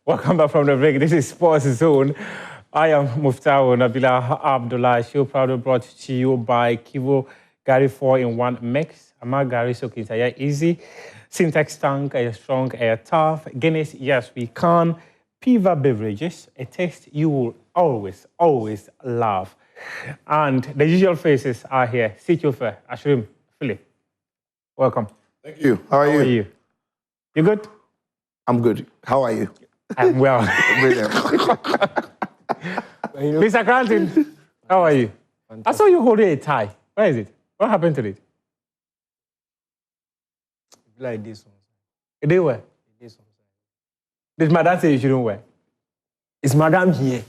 Welcome back from the break. This is Sports Zone. I am Muftau Nabila Abdullah. Show proudly brought to you by Kivo Gary 4-in-1 mix. Ama Gary Sokin Saya easy. Syntax tank, a strong, a tough. Guinness, yes, we can. Piva beverages, a taste you will always love. And the usual faces are here. Sitiofe, Ashrim, Philip. Welcome. Thank you. How are you? You good? I'm good. How are you? I'm well. Mr. Cranton, how are you? Fantastic. I saw you holding a tie. Where is it? What happened to it? Like this one. It didn't wear? Did Madame say you shouldn't wear? Is Madame here?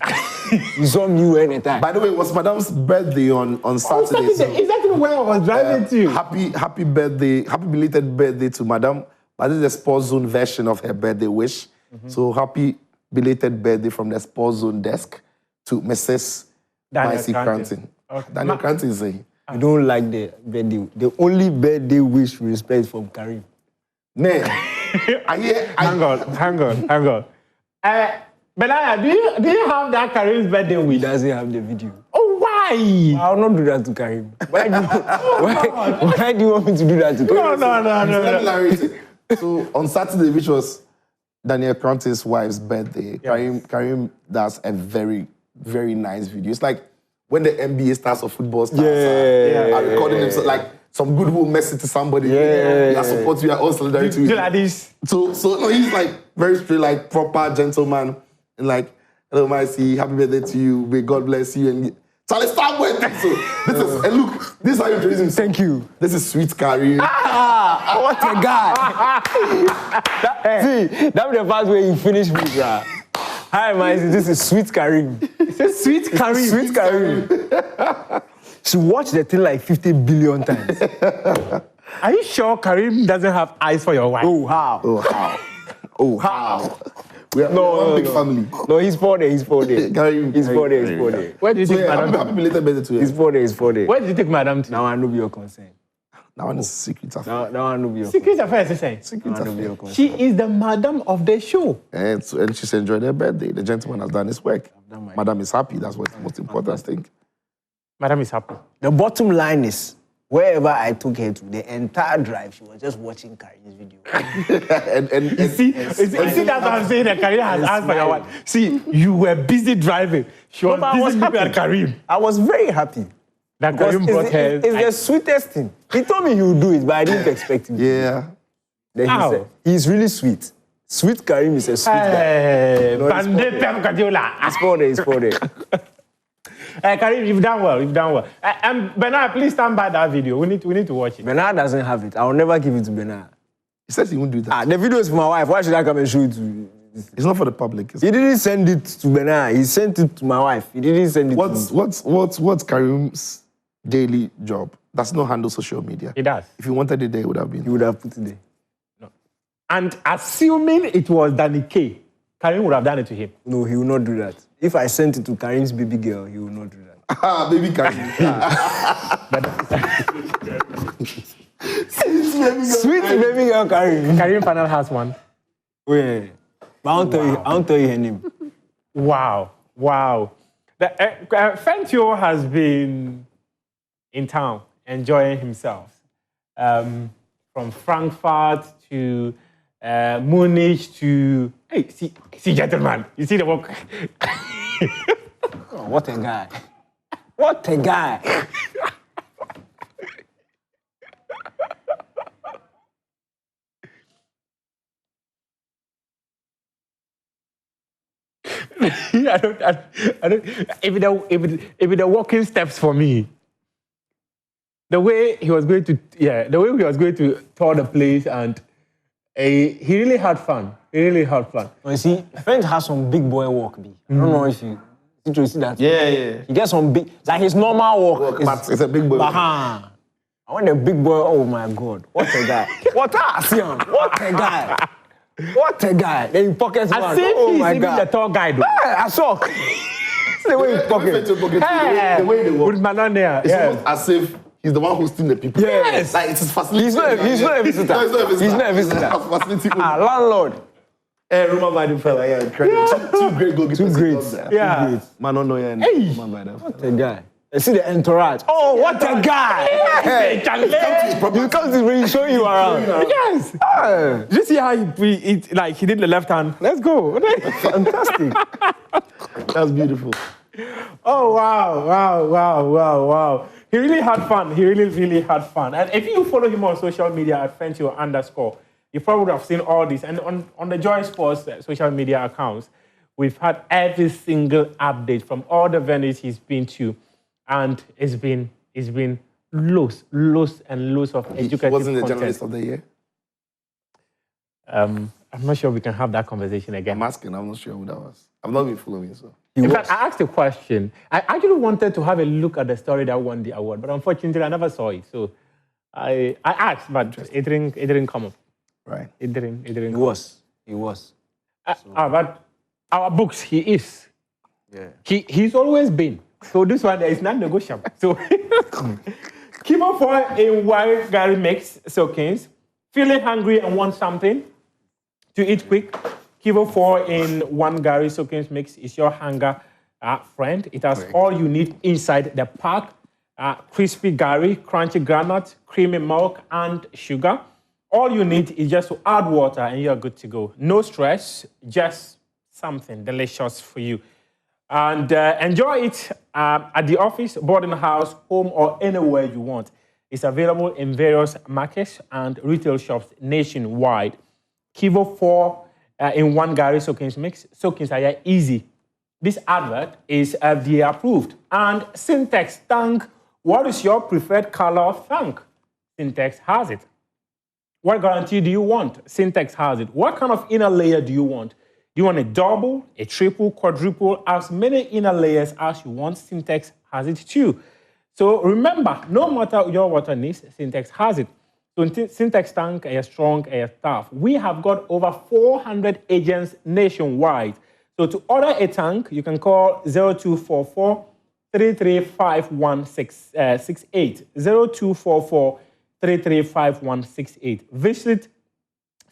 You saw me wearing a tie. By the way, it was Madame's birthday on Saturday. Is that even where I was driving to? Happy birthday, happy belated birthday to Madame. But this is the Sports Zone version of her birthday wish. So happy belated birthday from the Sports Zone desk to Mrs. Maisie Cranton. Okay. Daniel Cranton is saying. I don't like the birthday. The only birthday wish we respect from Karim. Man, hang on. Benaya, do you have that Karim's birthday wish? He doesn't have the video. Oh, why? I'll not do that to Karim. Why do you want me to do that to Karim? No. So on Saturday, which was Daniel Cranton's wife's birthday, yes. Karim does a very, very nice video. It's like when the NBA stars or football stars are recording themselves, like some good will message to somebody. We are support you, are all solidarity with you. Like this. So no, he's like very straight, like proper gentleman. And like, hello, Maisie, happy birthday to you. May God bless you. And Charlie, stop waiting. So this is, and look, this is how you introduce him. Thank you. This is Sweet Karim. What a guy. See, that's the part where you finish me, bro. Hi, Maisie, this is Sweet Karim. It's Sweet Karim. Sweet Karim. She watched the thing like 50 billion times. Are you sure Karim doesn't have eyes for your wife? Oh, how? Oh, how? We are one big family. No, he's 4 days. He's 4 days. He's 4 days. Where did you take Madam to? Happy belated birthday to you. He's 4 days. Where did you take Madam to? Now I know your concern. That one is secret affair. Now I know your secret affair, you say? Secret affair. She is the madam of the show. And she's enjoyed her birthday. The gentleman has done his work. Madam is happy. That's what's the most important thing. Madam is happy. The bottom line is, wherever I took her to, the entire drive, she was just watching Karim's video. and you see, that's what I'm saying, that Karim has asked for your wife. See, you were busy driving. She was busy looking at Karim. I was very happy. That Karim brought her. It's the sweetest thing. He told me he would do it, but I didn't expect him to. Yeah. Then he said, he's really sweet. Sweet Karim is a sweet guy. It's 4 days. Karim, you've done well. Bernard, please stand by that video. We need to watch it. Bernard doesn't have it. I'll never give it to Bernard. He says he won't do that. The video is for my wife. Why should I come and show it to you? It's not for the public. He didn't send it to Bernard. He sent it to my wife. He didn't send it to me. What's Karim's daily job? Does not handle social media. He does. If he wanted it there, it would have been. He would have put it there. No. And assuming it was Danny K, Karim would have done it to him. No, he will not do that. If I sent it to Karim's baby girl, he will not do that. Baby Karim. Sweet baby girl Karim. Karim panel has one. Wait. But I won't tell you her name. Wow. Fentio has been in town enjoying himself. From Frankfurt to Munich to... Hey, see, gentlemen, you see the work? Oh, what a guy. What a guy. I don't. If the walking steps for me, the way he was going to tour the place, and he really had fun. You see, French has some big boy walk. I don't know if you see that. Yeah. He gets some big, like his normal walk. It's a big boy. I want a big boy. Oh my God, what a guy! What a guy! What a guy! Then he pockets one. Oh my God! The tall guy, though. Hey, I saw. The way he pockets. The way they walk. With Manon there. It's almost as if he's the one hosting the people. Yes. Like it's his facility. He's not a visitor. No, he's not a visitor. He's not a visitor. Facility. Landlord. Roman Weidenfeller, yeah. Two great goalkeepers. Two greats. Yeah. Mano Neuer and Hey. Roman Weidenfeller. What a guy. You see the entourage. Oh, what a guy! Hey, You come to really show you around. yes. Did you see how he did the left hand? Let's go. Fantastic. That's beautiful. Oh, wow. He really had fun. He really had fun. And if you follow him on social media at Fentio_, you probably would have seen all this. And on the Joy Sports social media accounts, we've had every single update from all the venues he's been to. And it's been loads and loads of educative He wasn't the content. journalist of the year. I'm not sure we can have that conversation again. I'm asking, I'm not sure who that was. I've not been following, so. In fact, I asked a question. I actually wanted to have a look at the story that won the award, but unfortunately, I never saw it. So I asked, but it didn't come up. Right. It didn't. He was. But our books, he is. Yeah. He's always been. So this one is not negotiable. So keep on for a wild Gary mix, Soakins. Feeling hungry and want something to eat quick? Kivo 4-in-1 Gary Soakins mix is your hunger friend. It has all you need inside the pack. Crispy Gary, crunchy granite, creamy milk, and sugar. All you need is just to add water and you're good to go. No stress, just something delicious for you. And enjoy it at the office, boarding house, home, or anywhere you want. It's available in various markets and retail shops nationwide. Kivo 4-in-1 Gary Soakins mix. Soakins are easy. This advert is FDA approved. And Syntex tank. What is your preferred color of tank? Syntex has it. What guarantee do you want? Syntex has it. What kind of inner layer do you want? Do you want a double, a triple, quadruple, as many inner layers as you want? Syntex has it too. So remember, no matter your water needs, Syntex has it. So Syntex tank is strong, is tough. We have got over 400 agents nationwide. So to order a tank, you can call 0244 335168. 0244 335168. Visit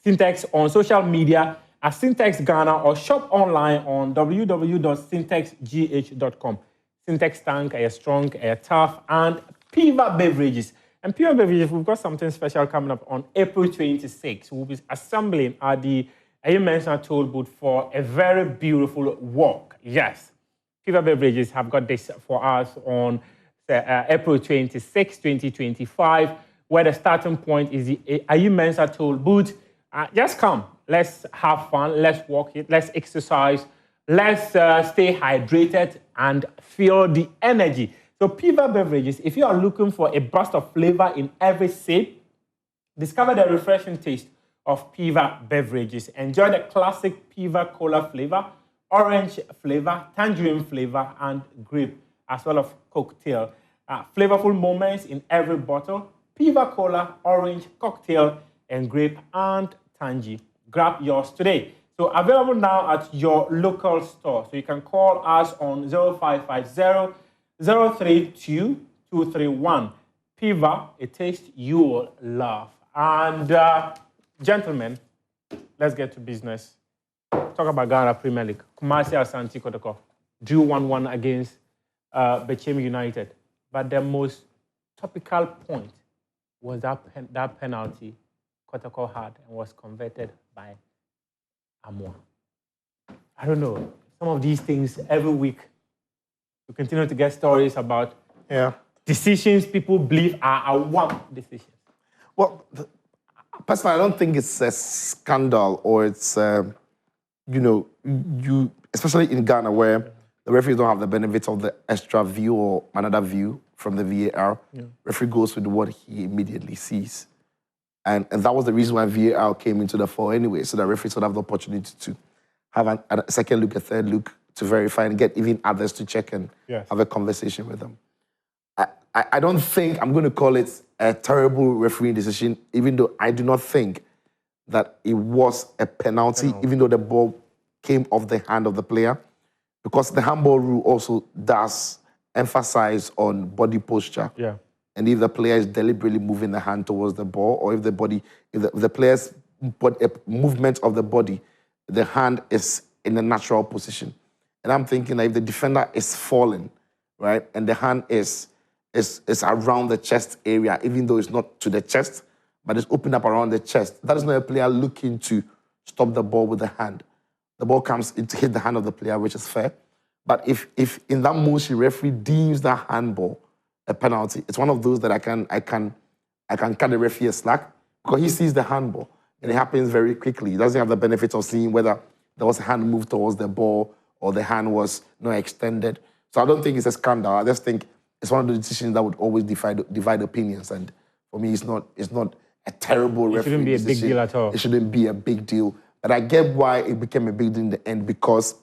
Syntex on social media at Syntex Ghana or shop online on www.syntexgh.com. Syntex tank, a strong, a tough, and Piva beverages. And Piva beverages, we've got something special coming up on April 26th. We'll be assembling at the Ayumensa Toll Booth for a very beautiful walk. Yes, Piva beverages have got this for us on April 26, 2025, where the starting point is the Ayumensa Toll Booth. Just come. Let's have fun. Let's walk it. Let's exercise. Let's stay hydrated and feel the energy. So Piva beverages, if you are looking for a burst of flavor in every sip, discover the refreshing taste of Piva beverages. Enjoy the classic Piva Cola flavor, orange flavor, tangerine flavor, and grape, as well as cocktail. Flavorful moments in every bottle. Piva Cola, orange, cocktail, and grape, and tangy. Grab yours today. So available now at your local store. So you can call us on 0550 032 231. Piva, a taste you will love. And gentlemen, let's get to business. Talk about Ghana Premier League. Kumasi Asante Kotoko drew 1-1 against Bechem United. But the most topical point was that penalty Kotoko had and was converted by Amwa. I don't know. Some of these things every week, we continue to get stories about decisions people believe are one decisions. Well, personally, I don't think it's a scandal or it's, especially in Ghana where the referees don't have the benefit of the extra view or another view from the VAR. Referee goes with what he immediately sees. And that was the reason why VAR came into the fore anyway, so that referees would have the opportunity to have a second look, a third look, to verify and get even others to check and have a conversation with them. I don't think I'm going to call it a terrible refereeing decision, even though I do not think that it was a penalty, even though the ball came off the hand of the player, because the handball rule also does emphasize on body posture. And if the player is deliberately moving the hand towards the ball, or if the player's movement of the body the hand is in a natural position. And I'm thinking that if the defender is falling, right, and the hand is around the chest area, even though it's not to the chest, but it's opened up around the chest, that is not a player looking to stop the ball with the hand. The ball comes in to hit the hand of the player, which is fair. But if in that motion, referee deems that handball a penalty, it's one of those that I can cut the referee a slack because he sees the handball and it happens very quickly. He doesn't have the benefit of seeing whether there was a hand moved towards the ball or the hand was not extended. So I don't think it's a scandal. I just think it's one of the decisions that would always divide opinions. And for me, it's not a terrible referee decision. It shouldn't be a big deal at all. It shouldn't be a big deal. But I get why it became a big deal in the end because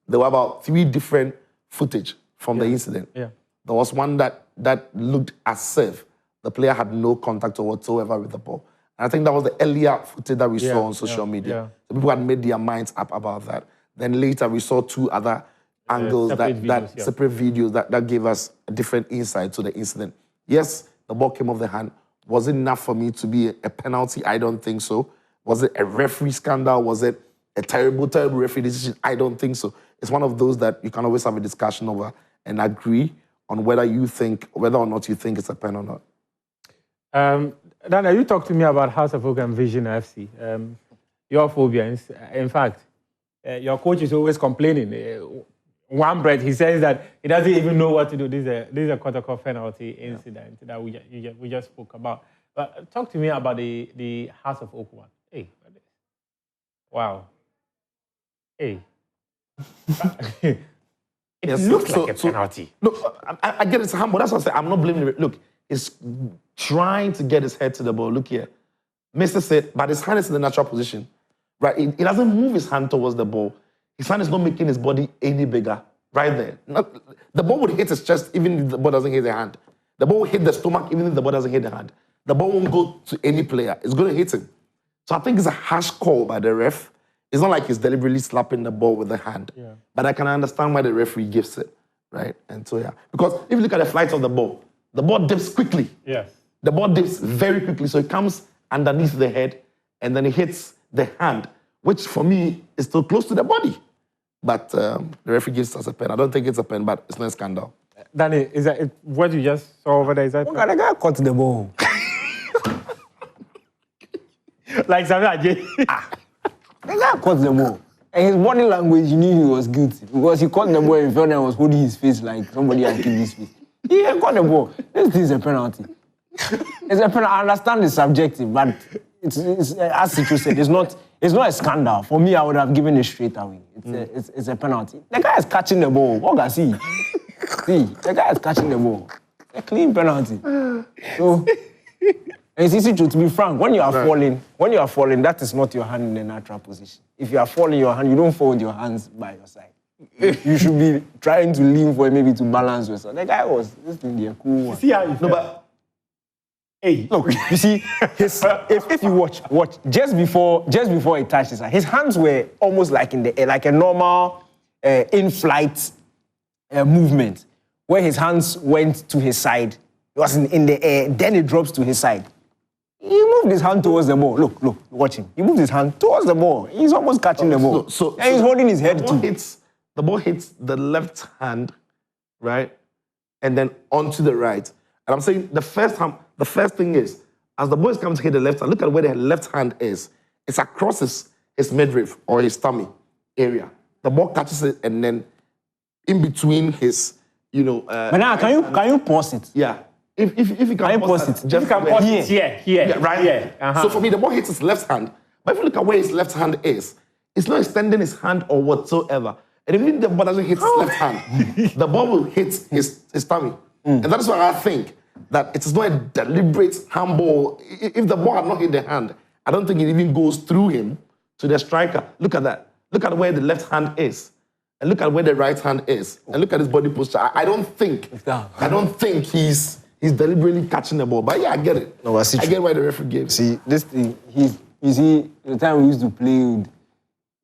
there were about 3 different footage from the incident. Yeah. There was one that looked as if the player had no contact whatsoever with the ball. And I think that was the earlier footage that we saw on social media. Yeah. So people had made their minds up about that. Then later we saw 2 other angles, separate videos that gave us a different insight to the incident. Yes, the ball came off the hand. Was it enough for me to be a penalty? I don't think so. Was it a referee scandal? Was it a terrible, terrible referee decision? I don't think so. It's one of those that you can always have a discussion over and agree on whether or not you think it's a pen or not. Dana, you talked to me about House of Oak and Vision FC. Your phobians. In fact, your coach is always complaining. One breath, he says that he doesn't even know what to do. This is a quarter-court penalty incident that we just spoke about. But talk to me about the House of Oak one. Hey, wow. Hey. It looks like a penalty. Look, I get it's a handball. That's what I say. I'm not blaming it. Look, he's trying to get his head to the ball. Look here. Mr. said, but his hand is in the natural position. Right? He doesn't move his hand towards the ball. His hand is not making his body any bigger. Right there. The ball would hit his chest even if the ball doesn't hit the hand. The ball will hit the stomach even if the ball doesn't hit the hand. The ball won't go to any player. It's going to hit him. So I think it's a harsh call by the ref. It's not like he's deliberately slapping the ball with the hand. Yeah. But I can understand why the referee gives it, right? And so, yeah. Because if you look at the flight of the ball dips quickly. Yes. The ball dips very quickly. So it comes underneath the head and then it hits the hand, which for me is still close to the body. But the referee gives us a pen. I don't think it's a pen, but it's not a scandal. Danny, is that what you just saw over there? Is that the guy caught the ball? Like something The guy caught the ball. And his body language, you knew he was guilty. Because he caught the ball and felt that was holding his face like somebody had killed his face. He caught the ball. This is a penalty. It's a penalty. I understand it's subjective, but it's as Cicho said, it's not a scandal. For me, I would have given it straight away. It's a penalty. The guy is catching the ball. What can I see? See, the guy is catching the ball. It's a clean penalty. So, and it's easy to be frank. When you are falling, that is not your hand in a natural position. If you are falling your hand, you don't fold your hands by your side. You should be trying to lean for it, maybe to balance yourself. The guy was this thing there, cool one. See how you but hey, look, you see, if you watch just before he touched his hands were almost like in the air, like a normal in-flight movement, where his hands went to his side. It was in the air, then it drops to his side. He moved his hand towards the ball. Look, watch him. He moved his hand towards the ball. He's almost catching the ball. And he's holding his head too. The ball hits the left hand, right? And then onto the right. And I'm saying the first thing is, as the ball is coming to hit the left hand, look at where the left hand is. It's across his midriff or his tummy area. The ball catches it and then in between his, but now, can you pause it? Yeah. If you can pause it, just pause it here. Yeah, right here. Uh-huh. So for me, the ball hits his left hand. But if you look at where his left hand is, it's not extending his hand or whatsoever. And even the ball doesn't hit his left hand, the ball will hit his tummy. And that is why I think that it is not a deliberate handball. If the ball had not hit the hand, I don't think it even goes through him to the striker. Look at that. Look at where the left hand is. And look at where the right hand is. And look at his body posture. I don't think he's deliberately catching the ball. But yeah, I get it. No, I get why the referee gave. See, this thing, you see, the time we used to play,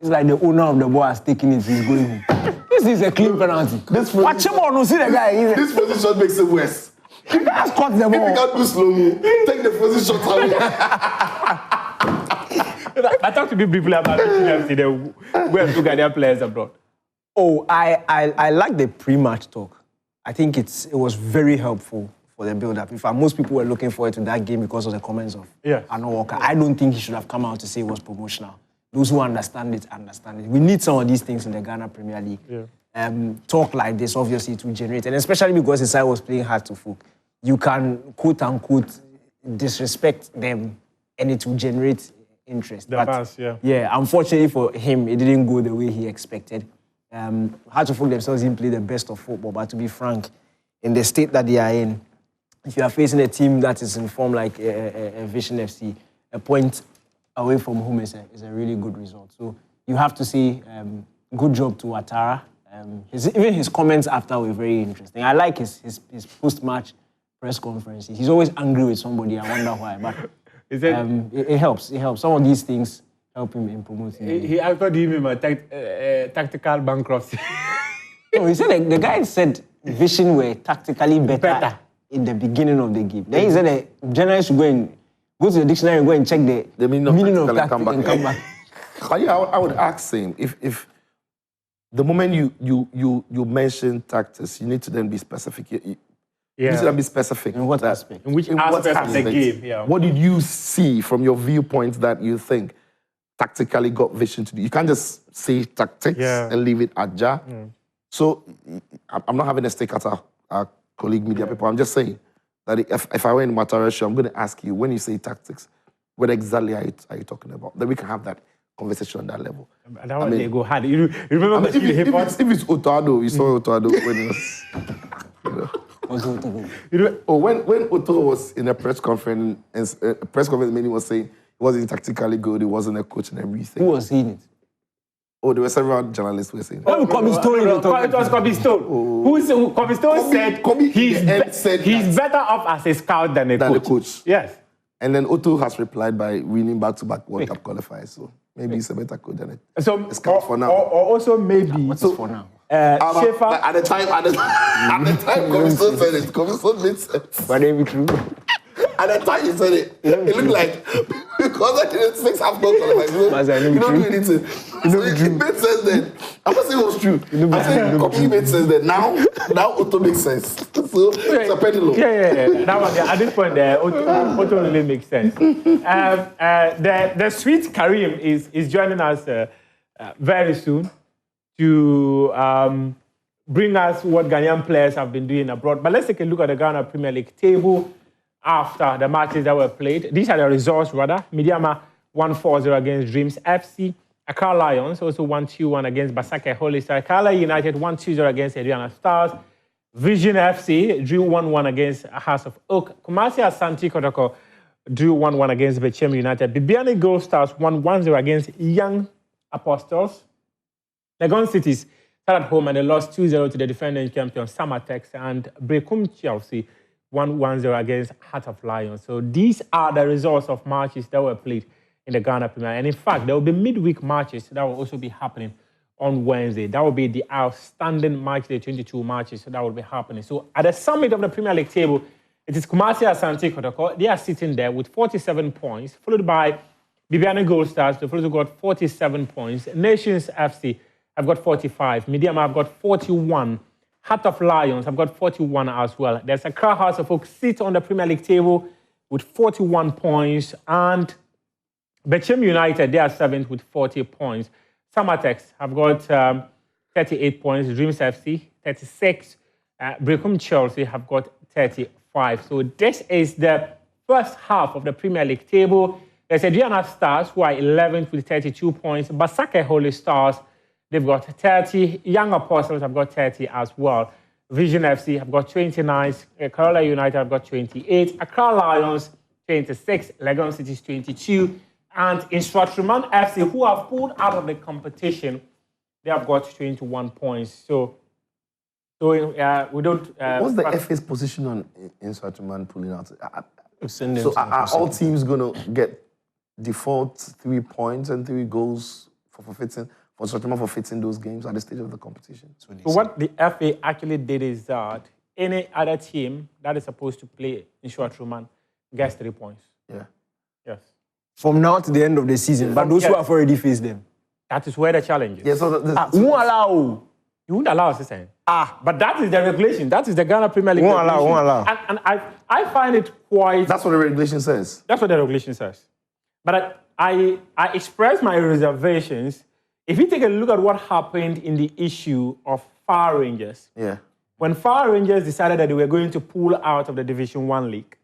it's like the owner of the ball has taken it, he's going home. This is a clean penalty. Watch him on, see the guy. This position makes it worse. The guy has caught the ball. If you can't do slow-mo, take the position away. I talked to me briefly about FC. They went to Ghanaian players abroad. Oh, I like the pre-match talk. I think it was very helpful for the build-up. In fact, most people were looking forward to that game because of the comments of Arno Walker. I don't think he should have come out to say it was promotional. Those who understand it, understand it. We need some of these things in the Ghana Premier League. Talk like this, obviously, to generate. And especially because his side was playing hard to folk. You can, quote-unquote, disrespect them and it will generate interest. Yeah, unfortunately for him, it didn't go the way he expected. Hard to folk themselves didn't play the best of football, but to be frank, in the state that they are in, if you are facing a team that is in form like a Vision FC, a point away from home is a really good result. So you have to say good job to Ouattara. Even his comments after were very interesting. I like his post-match press conferences. He's always angry with somebody. I wonder why, but it helps. It helps. Some of these things help him in promoting. He actually gave him a tactical bankruptcy. No, he said the guy said Vision were tactically better in the beginning of the game. Then he said the journalists should go to the dictionary and go and check the meaning of tactic and come back. I would ask him if the moment you mention tactics, you need to then be specific. You need to then be specific. In what aspect? In which aspect of the game? Yeah. What did you see from your viewpoint that you think tactically got Vision to do? You can't just say tactics and leave it at jar. So I'm not having a stick at our colleague media people. I'm just saying that if I were in Ouattara's show, I'm going to ask you, when you say tactics, what exactly are you talking about? Then we can have that conversation on that level. And that one they go hard. You remember if it's Otado, you saw Otado when he was... when Otto was in a press conference, many was saying he wasn't tactically good, he wasn't a coach and everything. Who was saying it? Oh, there were several journalists who were saying it. It was Kobe Stone. Kobe Stone said he's better off as a scout than a coach. Yes. And then Otto has replied by winning back-to-back World Cup qualifiers. So maybe he's a better coach than a scout for now. Or also maybe... What's for now? Schaefer, at the time, Kobe Stone said it. Kobe Stone made sense. But it be true. At the time he said it, it looked like because I didn't 6 half goals qualifiers. You don't do anything. It made sense then. I'm not saying it was true. I'm saying completely made sense then. Now Otto makes sense. So it's a pendulum. Yeah. That one, at this point, Otto really makes sense. The sweet Karim is joining us very soon to bring us what Ghanaian players have been doing abroad. But let's take a look at the Ghana Premier League table after the matches that were played. These are the results, rather. Midiama won 4-0 against Dreams FC. Accra Lions also won 2-1 against Basake Holy Star. Kala United won 2-0 against Adriana Stars. Vision FC drew 1-1 against House of Oak. Kumasi Asante Kotoko drew 1-1 against Bechem United. Bibiani Gold Stars won 1-0 against Young Apostles. Legon Cities started at home and they lost 2-0 to the defending champion Samatex, and Brekum Chelsea won 1-0 against Heart of Lions. So these are the results of matches that were played in the Ghana Premier. And in fact, there will be midweek matches that will also be happening on Wednesday. That will be the outstanding match, the 22 matches that will be happening. So at the summit of the Premier League table, it is Kumasi Asante Kotoko. They are sitting there with 47 points, followed by Bibiani Gold Stars. They've also got 47 points. Nations FC have got 45. Midiama have got 41. Heart of Lions have got 41 as well. There's a Accra House of Oak sit on the Premier League table with 41 points. And Bechem United, they are 7th with 40 points. Samatex have got 38 points. Dreams FC, 36. Brekum Chelsea have got 35. So this is the first half of the Premier League table. There's Adriana Stars, who are 11th with 32 points. Basake Holy Stars, they've got 30. Young Apostles have got 30 as well. Vision FC have got 29. Kerala United have got 28. Accra Lions, 26. Legon Cities, 22. And Instructruman FC, who have pulled out of the competition, they have got 21 points. So we don't... What's the FA's position on Instructruman pulling out? So are all teams going to get default 3 points and 3 goals for forfeiting? For Instructruman forfeiting those games at the stage of the competition. So what the FA actually did is that any other team that is supposed to play Instructruman gets 3 points. Yeah. Yes. from now to the end of the season, but those who have already faced them. That is where the challenge is. Yeah, so Won't allow. You won't allow us to say. But that is the regulation. That is the Ghana Premier League Won't regulation. allow. And I find it quite... that's what the regulation says. That's what the regulation says. But I express my reservations. If you take a look at what happened in the issue of Far Rangers, Yeah. when Far Rangers decided that they were going to pull out of the Division 1 league,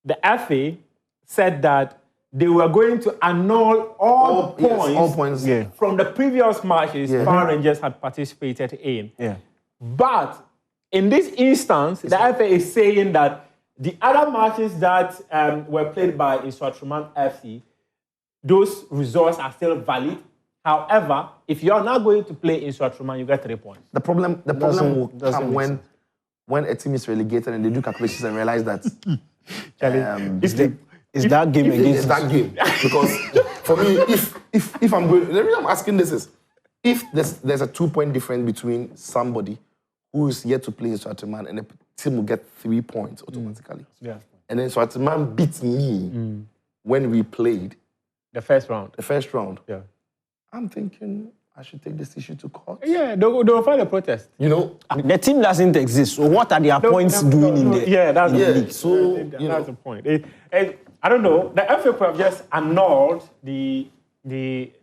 the FA said that they were going to annul all points from the previous matches Far Rangers had participated in. Yeah. But in this instance, the FA is saying that the other matches that were played by Insuatruman FC, those results are still valid. However, if you are not going to play Insuatruman, you get 3 points. The problem will come when a team is relegated and they do calculations and realize that Is that game against it's that game. Because for me, if I'm going, the reason I'm asking this is, if there's a 2-point difference between somebody who is yet to play in Swatman and the team will get 3 points automatically. Yeah. And then Swatman beat me when we played The first round. Yeah. I'm thinking I should take this issue to court. Yeah, they'll find a protest. You know? The team doesn't exist, so what are their points doing in there? Yeah, that's the league. So, that's the point. I don't know. The FA could have just annulled the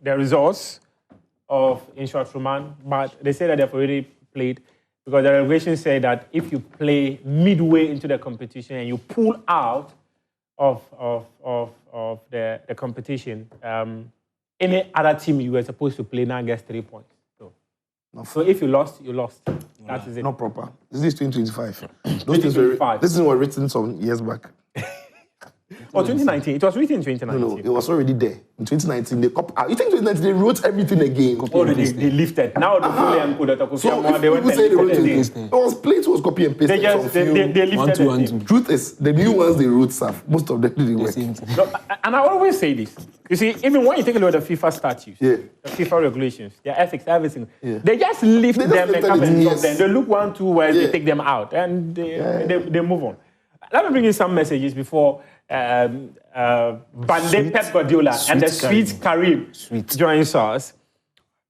results of Insuatruman, but they say that they've already played because the regulation said that if you play midway into the competition and you pull out of the competition, any other team you were supposed to play now gets 3 points. So if you lost, you lost. That is it. Not proper. This is 2025. This is what written some years back. Or 2019. It was written in 2019. No, it was already there. In 2019, they copy. You think 2019 they wrote everything again? They lifted. Now the fully encoded. So if people say they wrote it was played, was copy and pasted. They lifted it. Truth is, the new ones they wrote stuff. Most of them didn't work. No, and I always say this. You see, even when you take a look at the FIFA statutes, the FIFA regulations, their ethics, everything, they just lift them and come and drop them. They look 1, 2 where they take them out and they move on. Let me bring you some messages before Bande Pep Guardiola and the Sweet Karim joins us.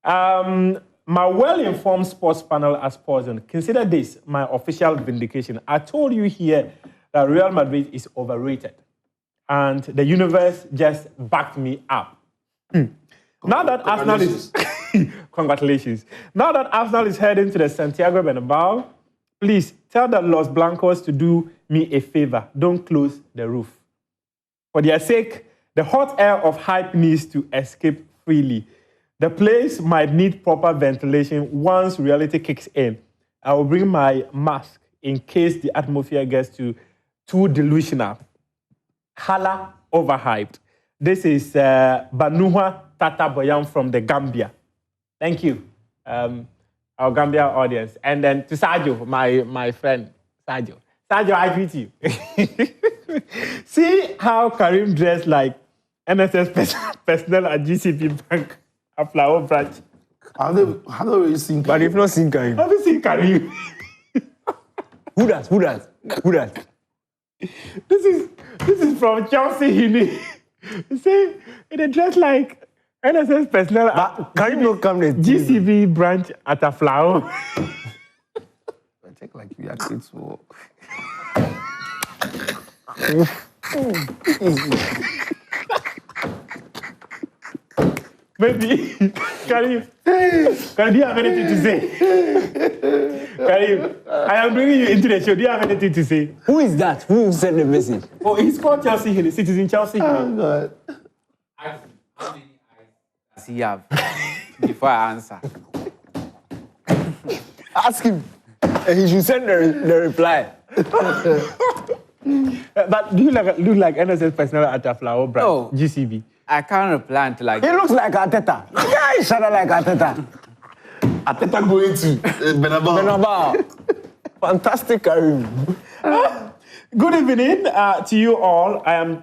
My well-informed sports panel has paused. Consider this my official vindication. I told you here that Real Madrid is overrated. And the universe just backed me up. Now that Arsenal is... Congratulations. Now that Arsenal is heading to the Santiago Bernabeu, please tell the Los Blancos to do me a favor. Don't close the roof. For their sake, the hot air of hype needs to escape freely. The place might need proper ventilation once reality kicks in. I will bring my mask in case the atmosphere gets too delusional. Hala overhyped. This is Banuha Tata Boyam from the Gambia. Thank you, our Gambia audience. And then to Sadio, my friend, Sadio. Sadio, I greet you. See how Karim dressed like NSS personnel at GCP Bank, a flower branch. Have they already seen Karim? But you've not seen Karim. Have you seen Karim? Who does? This is from Chelsea. He say they dress like NSS personnel. But Karim don't come to GCB branch at a flower. I think like we are kids for. Maybe Karim, do you have anything to say? Karim, I am bringing you into the show. Do you have anything to say? Who is that? Who sent the message? Oh, he's called Chelsea Hill. Citizen Chelsea Hill. Oh, God. How many eyes does he have before I answer? Ask him. And he should send the reply. But do you look like NSS personnel at a flower brand? No. GCB. I can't reply until I He looks like Arteta. The guy is shut like Arteta. Arteta going to Bernabeu. Fantastic Karim. Good evening to you all. I am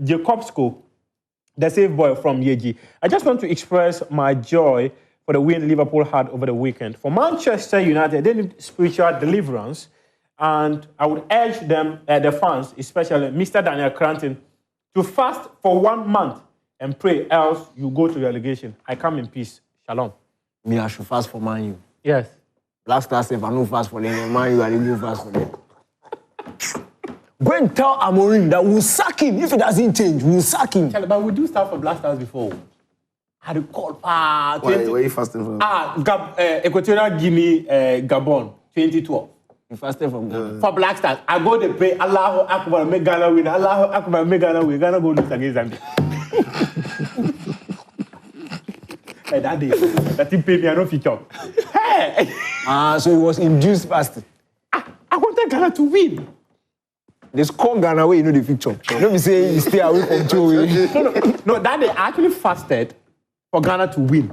Jacobsko, the safe boy from Yeji. I just want to express my joy for the win Liverpool had over the weekend. For Manchester United, they need spiritual deliverance, and I would urge them, the fans, especially Mr. Daniel Cranton, to fast for 1 month and pray, else you go to relegation. I come in peace. Shalom. Me, I should fast for Man U. Yes. Black Stars, if I no fast for them, Man U, I dey go fast for them. Go and tell Amorim that we'll sack him. If it doesn't change, we'll sack him. But we do stuff for Black Stars before. Had a call. Where you fasting from? Equatorial Guinea, Gabon, 2012. You fasted from Ghana. For Black Stars, I go to pray, Allahu Akbar, make Ghana win. Allahu Akbar, make Ghana win. Ghana go lose against Zambia. Hey, that day, that thing paid me, I don't feature. Hey! So it was induced fasting. I wanted Ghana to win. They score Ghana where you know the picture. Let me say you stay away from Joe. No, that day I actually fasted for Ghana to win.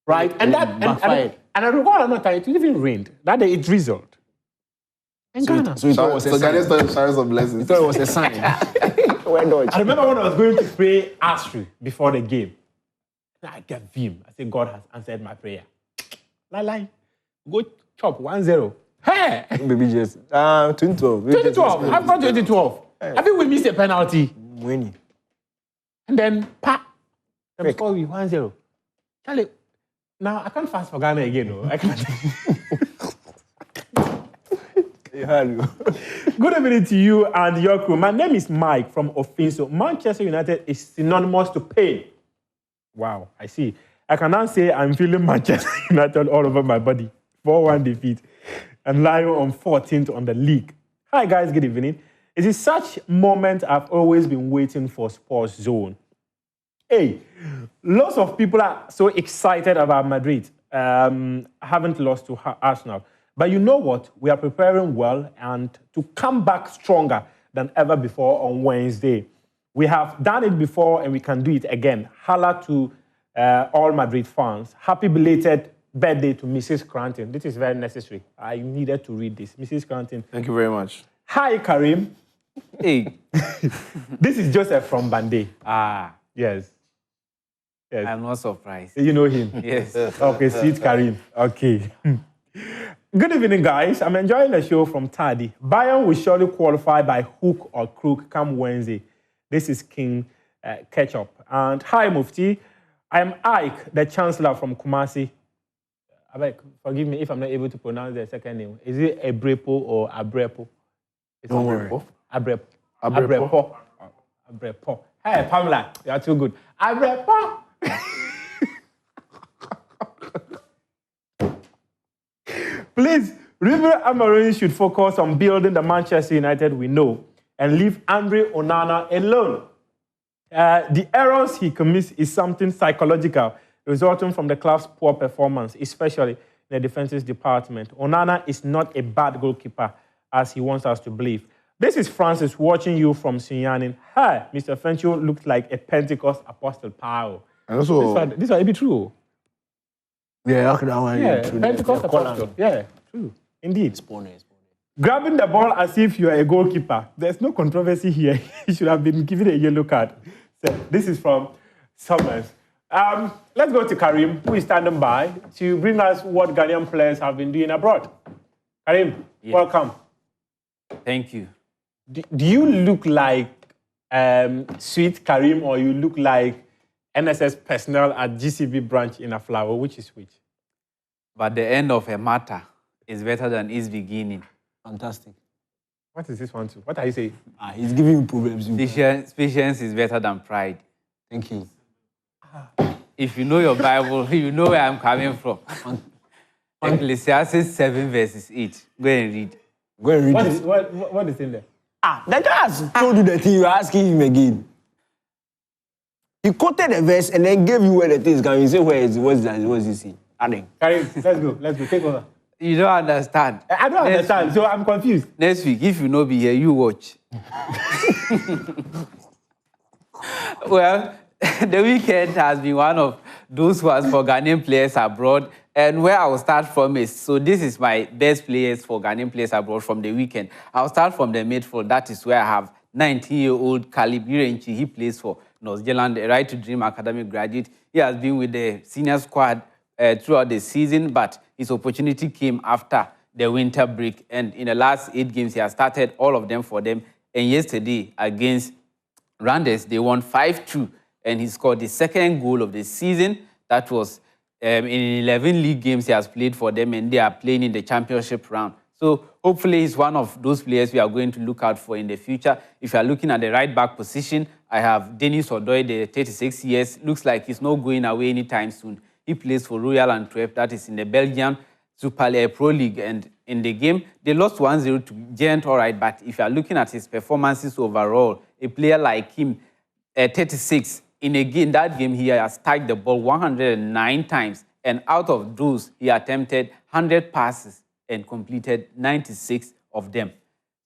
Right? And I recall another time, it even rained. That day it drizzled. And Ghana. So it was a sign. Ghana started showers of blessings. I thought it was a sign. I remember when I was going to pray Astro before the game. I get vim. I said, God has answered my prayer. Lie. Go chop 1-0. Hey! Baby just 2012. 2012. I've got 2012. I think we missed a penalty. Winning. And then, before we 1-0. Charlie, now I can't fast for Ghana again, no. I can't. Good evening to you and your crew. My name is Mike from Ofinso. Manchester United is synonymous to pain. Wow, I see. I can now say I'm feeling Manchester United all over my body. 4-1 defeat. And lying on 14th on the league. Hi guys, good evening. It is such moment I've always been waiting for Sports Zone. Hey, lots of people are so excited about Madrid. Haven't lost to Arsenal. But you know what? We are preparing well and to come back stronger than ever before on Wednesday. We have done it before and we can do it again. Holla to all Madrid fans. Happy belated birthday to Mrs. Cranton. This is very necessary. I needed to read this. Mrs. Cranton. Thank you very much. Hi, Karim. Hey. This is Joseph from Bande. Yes. I'm not surprised. You know him? Yes. Okay, sweet Karim. Okay. Good evening, guys. I'm enjoying the show from Tadi. Bayern will surely qualify by hook or crook come Wednesday. This is King Ketchup. And hi, Mufti. I am Ike, the Chancellor from Kumasi. Forgive me if I'm not able to pronounce the second name. Is it Abrepo or Abrepo? Don't worry. Abrepo. Abrepo. Hey, Pamela, you are too good. Abrepo. Please, River Amorim should focus on building the Manchester United we know and leave Andre Onana alone. The errors he commits is something psychological, resulting from the club's poor performance, especially in the defensive department. Onana is not a bad goalkeeper, as he wants us to believe. This is Francis watching you from Sinyanin. Hi, Mr. Fencho looks like a Pentecost apostle. Power. And also, this one be true. Yeah, that one. Yeah, Pentecost apostle. Yeah, true. Indeed. Grabbing the ball as if you are a goalkeeper. There's no controversy here. He should have been given a yellow card. So this is from Summers. Let's go to Karim, who is standing by to bring us what Ghanaian players have been doing abroad. Karim, welcome. Thank you. Do you look like sweet Karim or you look like NSS personnel at GCB branch in Aflawo? Which is which? But the end of a matter is better than its beginning. Fantastic. What is this one too? What are you saying? He's giving you problems. Patience is better than pride. Thank you. If you know your Bible, you know where I'm coming from. Ecclesiastes 7 verses 8. Go and read. Go and read it. What is in there? The guy has told you the thing, you're asking him again. He quoted the verse and then gave you where the thing is coming. You say, where is it? What's he saying? Adding. Karim, let's go. Take over. You don't understand. I don't understand, so I'm confused. Next week, if you no be here, you watch. Well, the weekend has been one of those ones for Ghanaian players abroad. And where I will start from is, so this is my best players for Ghanaian players abroad from the weekend. I'll start from the midfield. That is where I have 19-year-old Caleb Irenchi. He plays for North Zealand, a Right to Dream Academy graduate. He has been with the senior squad throughout the season, but his opportunity came after the winter break. And in the last 8 games, he has started all of them for them. And yesterday, against Randers, they won 5-2. and he scored the second goal of the season. That was in 11 league games he has played for them, and they are playing in the championship round. So hopefully he's one of those players we are going to look out for in the future. If you are looking at the right back position, I have Denis Odoi, the 36 years. Looks like he's not going away anytime soon. He plays for Royal Antwerp, that is in the Belgian Super Pro League. And in the game, they lost 1-0 to Gent, all right. But if you are looking at his performances overall, a player like him, 36, in that game, he has touched the ball 109 times. And out of those, he attempted 100 passes and completed 96 of them.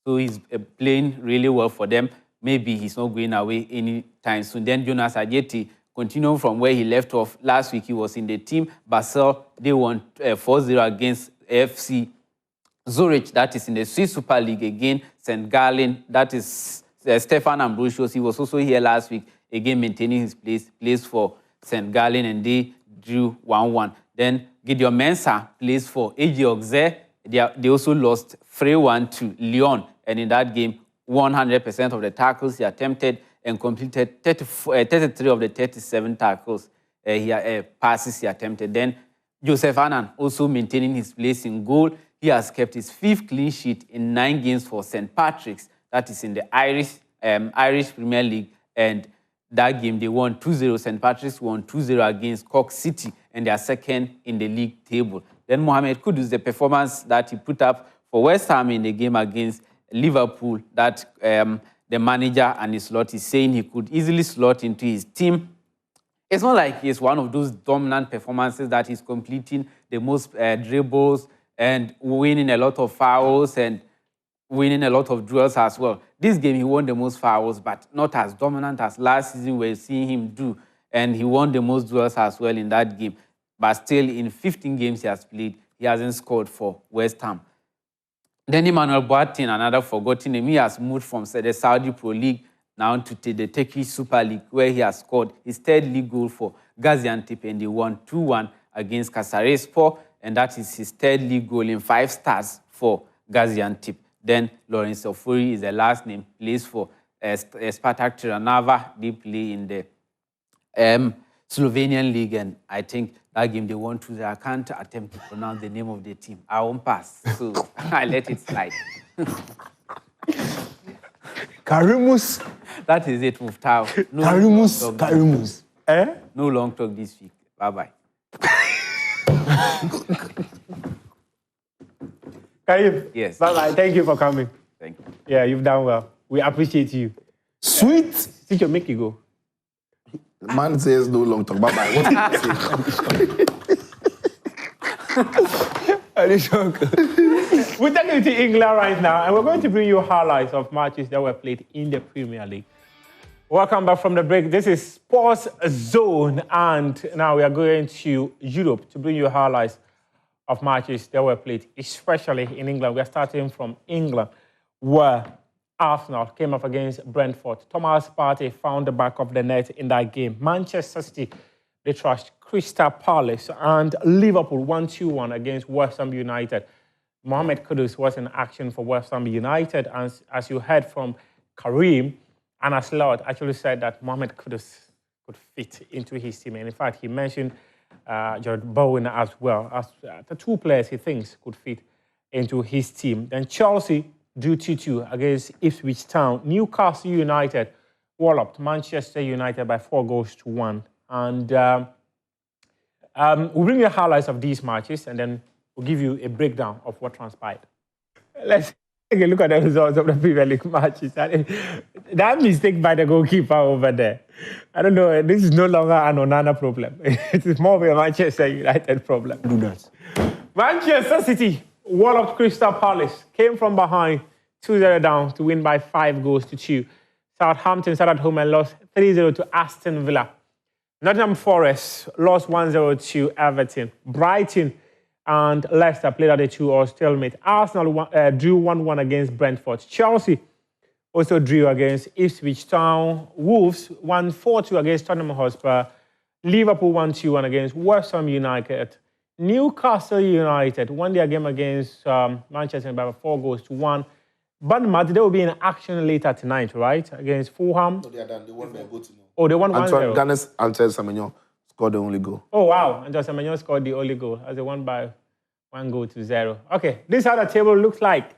So he's playing really well for them. Maybe he's not going away anytime soon. Then Jonas Ajeti, continuing from where he left off last week, he was in the team. Basel, they won 4-0 against FC Zurich, that is in the Swiss Super League again. St. Gallen, that is Stefan Ambrosius. He was also here last week, again maintaining his place for St. Gallen, and they drew 1-1. Then Gideon Mensah plays for AG Auxerre. They also lost 3-1 to Lyon, and in that game, 100% of the tackles he attempted and completed 33 of the 37 tackles passes he attempted. Then Joseph Annan also maintaining his place in goal. He has kept his 5th clean sheet in 9 games for St. Patrick's. That is in the Irish Premier League, and that game they won 2-0. St. Patrick's won 2-0 against Cork City, and they are second in the league table. Then Mohamed Kudus, the performance that he put up for West Ham in the game against Liverpool, that the manager and his slot is saying he could easily slot into his team. It's not like it's one of those dominant performances that he's completing the most dribbles and winning a lot of fouls and winning a lot of duels as well. This game, he won the most fouls, but not as dominant as last season we're seeing him do. And he won the most duels as well in that game. But still, in 15 games he has played, he hasn't scored for West Ham. Then Emmanuel Boateng, another forgotten name, he has moved from the Saudi Pro League now to the Turkish Super League, where he has scored his 3rd league goal for Gaziantep, and they won 2-1 against Kayserispor, and that is his 3rd league goal in 5 starts for Gaziantep. Then Lawrence Ofori is the last name, plays for Spartak Trnava. They play in the Slovenian league, and I think that game they won 2-0. I can't attempt to pronounce the name of the team. I won't pass, so I let it slide. Karimus. That is it, Muftau. No Karimus. No long talk this week. Bye-bye. Karim, yes. Bye-bye. Thank you for coming. Thank you. Yeah, you've done well. We appreciate you. Sweet. Did you make it go? Man says no long talk. Bye-bye. What did you say? We're taking you to England right now, and we're going to bring you highlights of matches that were played in the Premier League. Welcome back from the break. This is Sports Zone, and now we are going to Europe to bring you highlights of matches that were played, especially in England. We are starting from England, where Arsenal came up against Brentford. Thomas Partey found the back of the net in that game. Manchester City, they trashed Crystal Palace, and Liverpool 1-2-1 against West Ham United. Mohamed Kudus was in action for West Ham United, and as you heard from Karim, Anna Slot actually said that Mohamed Kudus could fit into his team. And in fact, he mentioned Jared Bowen as well as the 2 players he thinks could fit into his team. Then Chelsea drew 2-2 against Ipswich Town. Newcastle United walloped Manchester United by 4-1. And we'll bring you highlights of these matches, and then we'll give you a breakdown of what transpired. Let's take a look at the results of the Premier League matches. That mistake by the goalkeeper over there, I don't know, this is no longer an Onana problem. It is more of a Manchester United problem. Do that. Manchester City walloped Crystal Palace, came from behind 2-0 down to win by 5-2. Southampton sat at home and lost 3-0 to Aston Villa. Nottingham Forest lost 1-0 to Everton. Brighton and Leicester played at a 2-2 stalemate. Arsenal drew 1-1 against Brentford. Chelsea also drew against Ipswich Town. Wolves won 4-2 against Tottenham Hotspur. Liverpool 1-2 against West Ham United. Newcastle United won their game against Manchester by 4-1. Bournemouth, they will be in action later tonight, right? Against Fulham. No, they are done. They won by both. Oh, they won 1-0. Ghana's Antoine Semenyo scored the only goal. Oh, wow. And Jose Semenyo scored the only goal as they won by 1-0. Okay, this is how the table looks like.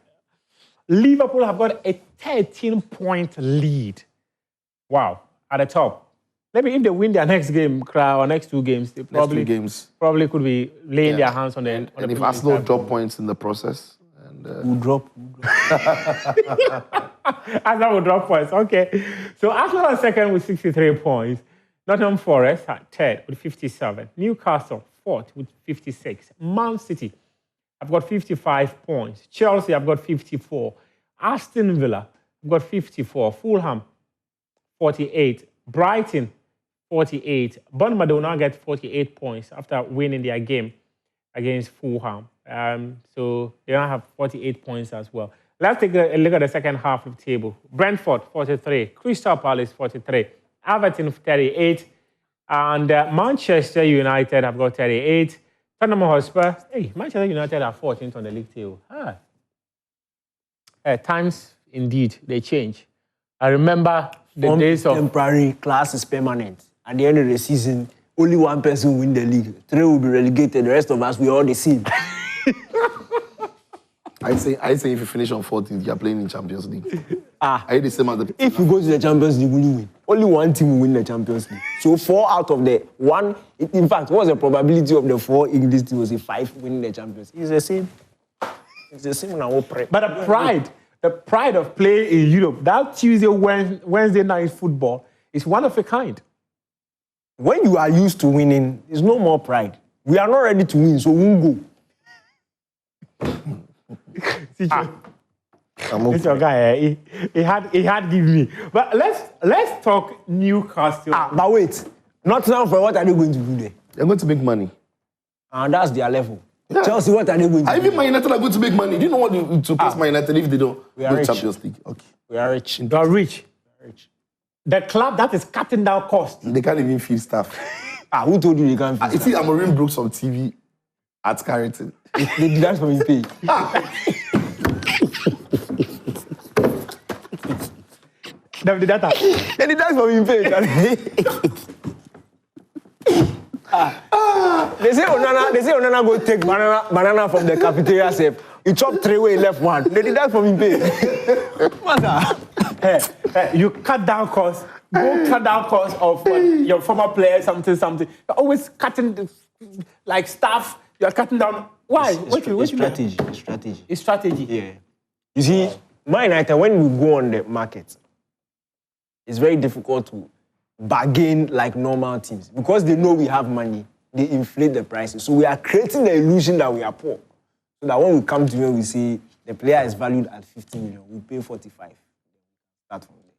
Liverpool have got a 13-point lead. Wow, at the top. Maybe if they win their next game or next 2 games, they probably could be laying their hands on the. And if Arsenal drop points in the process, We'll drop. Arsenal will drop points. Okay. So Arsenal are second with 63 points. Nottingham Forest at third with 57. Newcastle fourth with 56. Man City have got 55 points. Chelsea have got 54. Aston Villa have got 54. Fulham 48. Brighton 48. Bournemouth will now get 48 points after winning their game against Fulham. So they now have 48 points as well. Let's take a look at the second half of the table. Brentford, 43. Crystal Palace, 43. Everton, 38. And Manchester United have got 38. Tottenham Hotspur, hey, Manchester United are 14th on the league table. Times, indeed, they change. I remember the days of... Temporary, class is permanent. At the end of the season, only one person will win the league. 3 will be relegated. The rest of us, we all the same. I'd say if you finish on 14th, you're playing in Champions League. Are you the same as the... If you go to the Champions League, will you win? Only one team will win the Champions League. So 4 out of the 1... In fact, what's the probability of the 4 English teams? 5 winning the Champions League? It's the same. It's the same now. But the pride of playing in Europe, that Tuesday, Wednesday night football is one of a kind. When you are used to winning, there's no more pride. We are not ready to win, so we won't go. This your guy, he had given me. But let's talk Newcastle. But wait, not now for what are they going to do there? They're going to make money. And that's their level. Yeah. Chelsea, what are they going to do? Even Man United are going to make money. Do you know what to pass Man United if they don't go Champions League? Okay. We are rich. You are rich. The club that is cutting down costs. They can't even feed staff. Who told you they can't feed staff? You see Amorim Brooks on TV at Carrington. They did that for me pay. They did that. They did that for me pay. They say Onana go take banana from the cafeteria safe. He chopped 3 way, left 1. They did that for me pay. Hey, you cut down costs. Go cut down costs of your former players, something. You're always cutting like staff. You're cutting down. Why? It's strategy. It's strategy. Yeah. You see, Man United, when we go on the market, it's very difficult to bargain like normal teams because they know we have money. They inflate the prices. So we are creating the illusion that we are poor. So that when we come to you, we say the player is valued at 50 million. We pay 45. Start from there.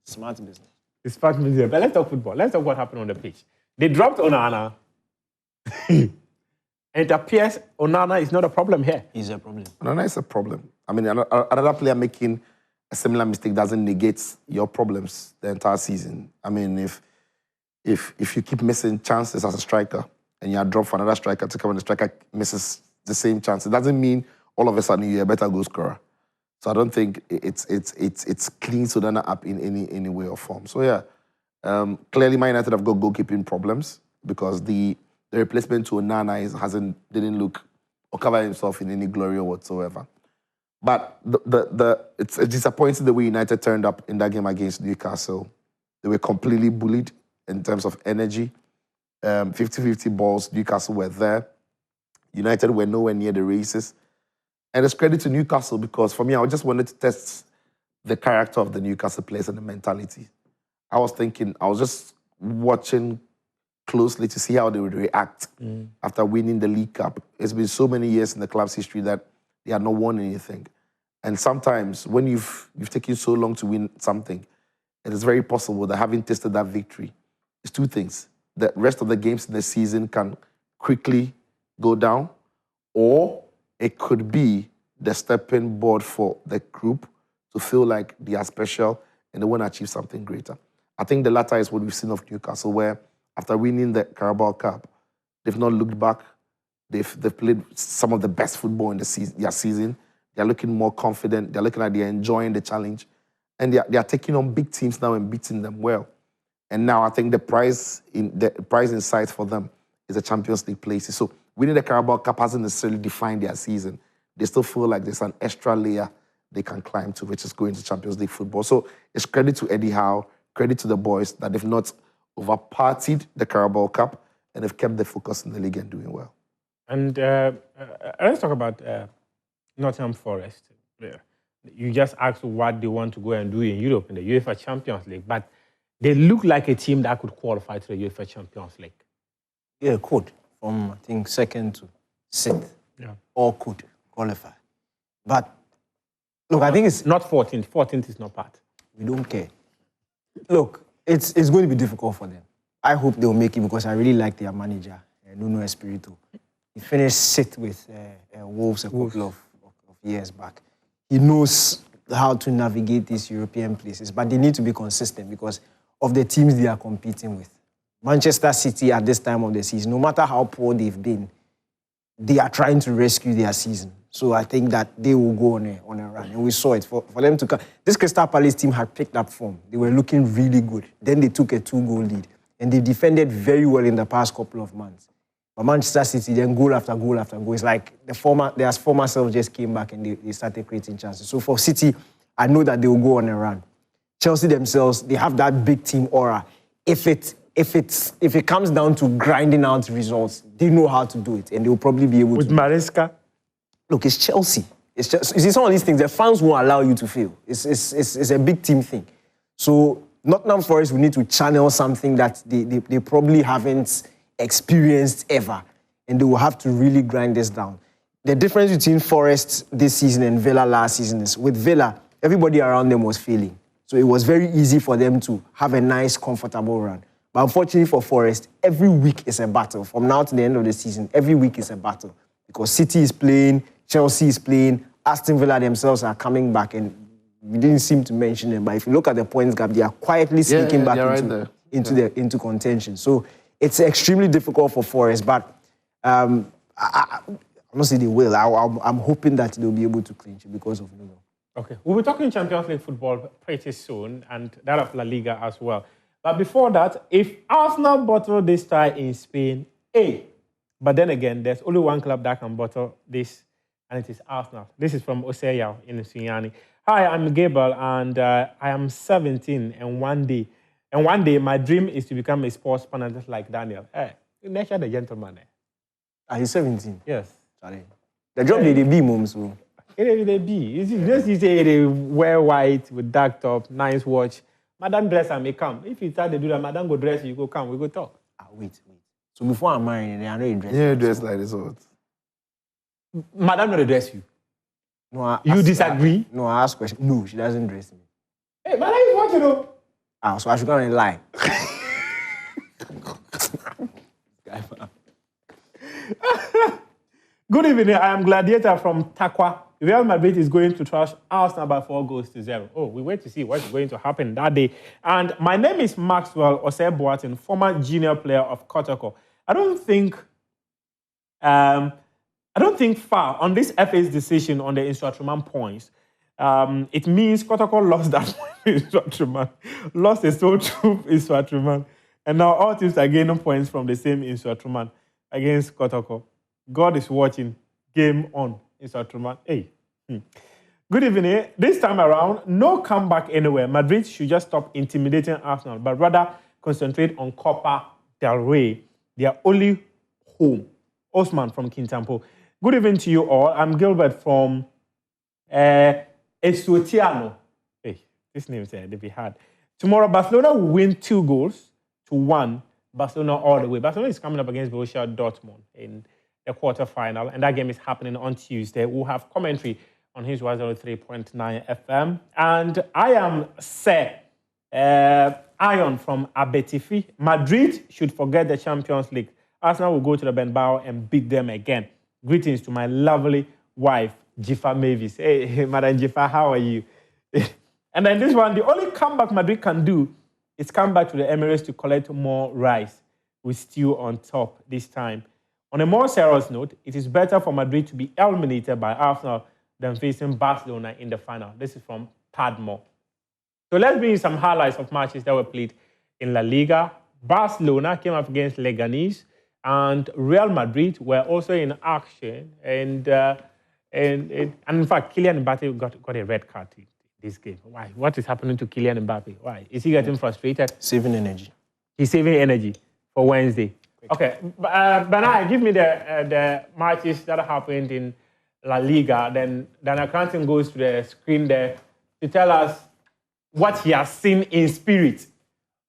Smart business. It's smart business. But let's talk football. Let's talk what happened on the pitch. They dropped Onana. And it appears Onana is not a problem here. He's a problem. Onana is a problem. I mean, another player making a similar mistake doesn't negate your problems the entire season. I mean, if you keep missing chances as a striker and you are dropped for another striker to come and the striker misses the same chance, it doesn't mean all of a sudden you're a better goal scorer. So I don't think it's cleans Onana up in any way or form. So yeah, clearly Man United have got goalkeeping problems because the replacement to Onana didn't look or cover himself in any glory or whatsoever. But it's disappointing the way United turned up in that game against Newcastle. They were completely bullied in terms of energy. 50-50 balls, Newcastle were there. United were nowhere near the races. And it's credit to Newcastle because for me, I just wanted to test the character of the Newcastle players and the mentality. I was just watching closely to see how they would react after winning the League Cup. It's been so many years in the club's history that they had not won anything. And sometimes when you've taken so long to win something, it is very possible that having tasted that victory, it's 2 things. The rest of the games in the season can quickly go down, or it could be the stepping board for the group to feel like they are special and they want to achieve something greater. I think the latter is what we've seen of Newcastle, where after winning the Carabao Cup, they've not looked back. They've played some of the best football in their season. They're looking more confident. They're looking like they're enjoying the challenge. And they are taking on big teams now and beating them well. And now I think the prize in sight for them is the Champions League places. So winning the Carabao Cup hasn't necessarily defined their season. They still feel like there's an extra layer they can climb to, which is going to Champions League football. So it's credit to Eddie Howe, credit to the boys that they've not over-partied the Carabao Cup and they've kept the focus in the league and doing well. And let's talk about Nottingham Forest. You just asked what they want to go and do in Europe in the UEFA Champions League, but they look like a team that could qualify to the UEFA Champions League. Yeah, could. From, I think, second to sixth. Yeah. All could qualify. But, look, I think it's... Not 14th. 14th is not part. We don't care. Look, it's going to be difficult for them. I hope they'll make it because I really like their manager, Nuno Espirito. He finished sixth with Wolves a couple of years back. He knows how to navigate these European places, but they need to be consistent because of the teams they are competing with. Manchester City at this time of the season, no matter how poor they've been, they are trying to rescue their season. So I think that they will go on a run. And we saw it. For them to come. This Crystal Palace team had picked up form. They were looking really good. Then they took a 2-goal lead. And they defended very well in the past couple of months. But Manchester City, then goal after goal after goal. It's like their former self just came back and they started creating chances. So for City, I know that they will go on a run. Chelsea themselves, they have that big team aura. If it comes down to grinding out results, they know how to do it, and they will probably be able to. With Maresca? Look, it's Chelsea. It's just, you see, some of these things, the fans won't allow you to fail. It's a big team thing. So Nottingham Forest will need to channel something that they probably haven't experienced ever, and they will have to really grind this down. The difference between Forest this season and Villa last season is with Villa, everybody around them was failing. So it was very easy for them to have a nice, comfortable run. But unfortunately for Forest, every week is a battle. From now to the end of the season, every week is a battle. Because City is playing, Chelsea is playing, Aston Villa themselves are coming back, and we didn't seem to mention them. But if you look at the points gap, they are quietly sneaking back into contention. So it's extremely difficult for Forest, but I'm not saying they will. I'm hoping that they'll be able to clinch it because of Nuno. Okay, we'll be talking Champions League football pretty soon, and that of La Liga as well. But before that, if Arsenal bottle this tie in Spain, but then again, there's only one club that can bottle this, and it is Arsenal. This is from Oseyao in Sunyani. Hi, I'm Gabriel, and I am 17, and one day my dream is to become a sports pundit like Daniel. Hey, nature the gentleman. Are you 17? Yes. Sorry. The job they be, mom, so. They be. You say they wear white with dark top, nice watch. Madam dress and may come. If you start to do that, madam go dress, you go come, we go talk. Wait. So before I'm married, they are not dressed. Yeah, dressed like this. What? Madam not dress you. No, you disagree? No, I ask question. No, she doesn't dress me. Hey, madam is watching though. So I should go and lie. Good evening. I am Gladiator from Takwa. Real Madrid is going to trash Arsenal by 4-0. Oh, we wait to see what's going to happen that day. And my name is Maxwell Osei-Boateng, former junior player of Kotoko. I don't think far on this FA's decision on the Instructman points. It means Kotoko lost that point Instructman, lost a sole troop Instructman, and now all teams are gaining points from the same Instructman against Kotoko. God is watching. Game on. Instructman. Hey. Good evening. This time around, no comeback anywhere. Madrid should just stop intimidating Arsenal, but rather concentrate on Copa del Rey, their only home. Osman from Kintampo. Good evening to you all. I'm Gilbert from Esotiano. Hey, this name is they be hard. Tomorrow, Barcelona will win 2-1. Barcelona all the way. Barcelona is coming up against Borussia Dortmund in the quarterfinal, and that game is happening on Tuesday. We'll have commentary on his 103.9 FM. And I am Sir Ion from Abetifi. Madrid should forget the Champions League. Arsenal will go to the Bernabeu and beat them again. Greetings to my lovely wife, Jifa Mavis. Hey, Madam Jifa, how are you? And then this one, the only comeback Madrid can do is come back to the Emirates to collect more rice with stew on top this time. On a more serious note, it is better for Madrid to be eliminated by Arsenal then facing Barcelona in the final. This is from Padmore. So let's bring you some highlights of matches that were played in La Liga. Barcelona came up against Leganés, and Real Madrid were also in action. And in fact, Kylian Mbappe got a red card in this game. Why? What is happening to Kylian Mbappe? Why? Is he getting frustrated? Saving energy. He's saving energy for Wednesday. Okay, Bernard, give me the matches that happened in La Liga. Then Accounting goes to the screen there to tell us what he has seen in spirit